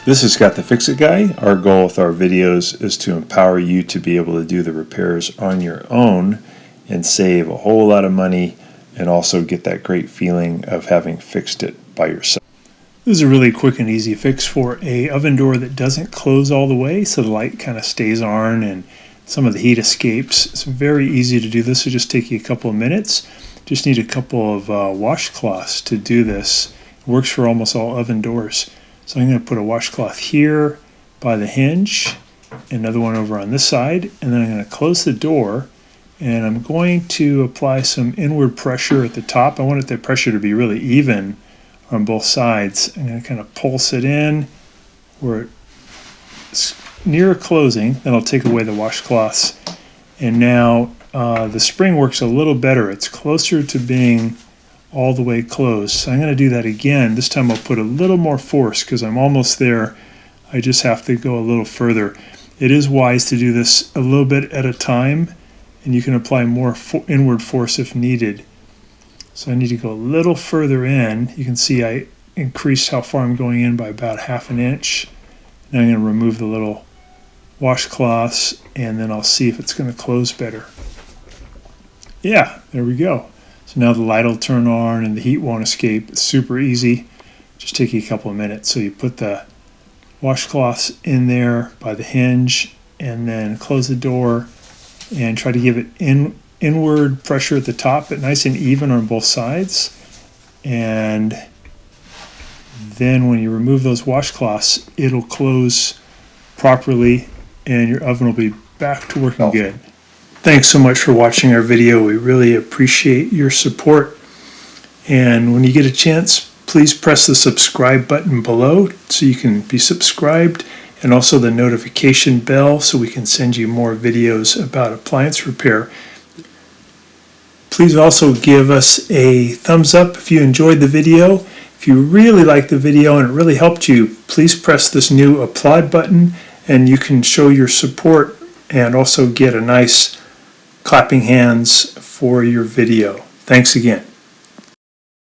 This is Scott the Fix-It Guy. Our goal with our videos is to empower you to be able to do the repairs on your own and save a whole lot of money and also get that great feeling of having fixed it by yourself. This is a really quick and easy fix for a oven door that doesn't close all the way, so the light kind of stays on and some of the heat escapes. It's very easy to do this. It'll just take you a couple of minutes. Just need a couple of washcloths to do this. It works for almost all oven doors. So I'm going to put a washcloth here by the hinge, another one over on this side, and then I'm going to close the door, and I'm going to apply some inward pressure at the top. I want the pressure to be really even on both sides. I'm going to kind of pulse it in where it's near closing. Then I'll take away the washcloths, and now the spring works a little better. It's closer to being all the way closed. So I'm going to do that again. This time I'll put a little more force because I'm almost there. I just have to go a little further. It is wise to do this a little bit at a time, and you can apply more inward force if needed. So I need to go a little further in. You can see I increased how far I'm going in by about 1/2 inch. Now I'm going to remove the little washcloths, and then I'll see if it's going to close better. Yeah, there we go. So now the light will turn on and the heat won't escape. It's super easy. Just take you a couple of minutes. So you put the washcloths in there by the hinge and then close the door and try to give it inward pressure at the top, but nice and even on both sides. And then when you remove those washcloths, it'll close properly and your oven will be back to working good. Thanks so much for watching our video. We really appreciate your support. And when you get a chance, please press the subscribe button below so you can be subscribed, and also the notification bell so we can send you more videos about appliance repair. Please also give us a thumbs up if you enjoyed the video. If you really liked the video and it really helped you, please press this new applaud button and you can show your support and also get a nice clapping hands for your video. Thanks again.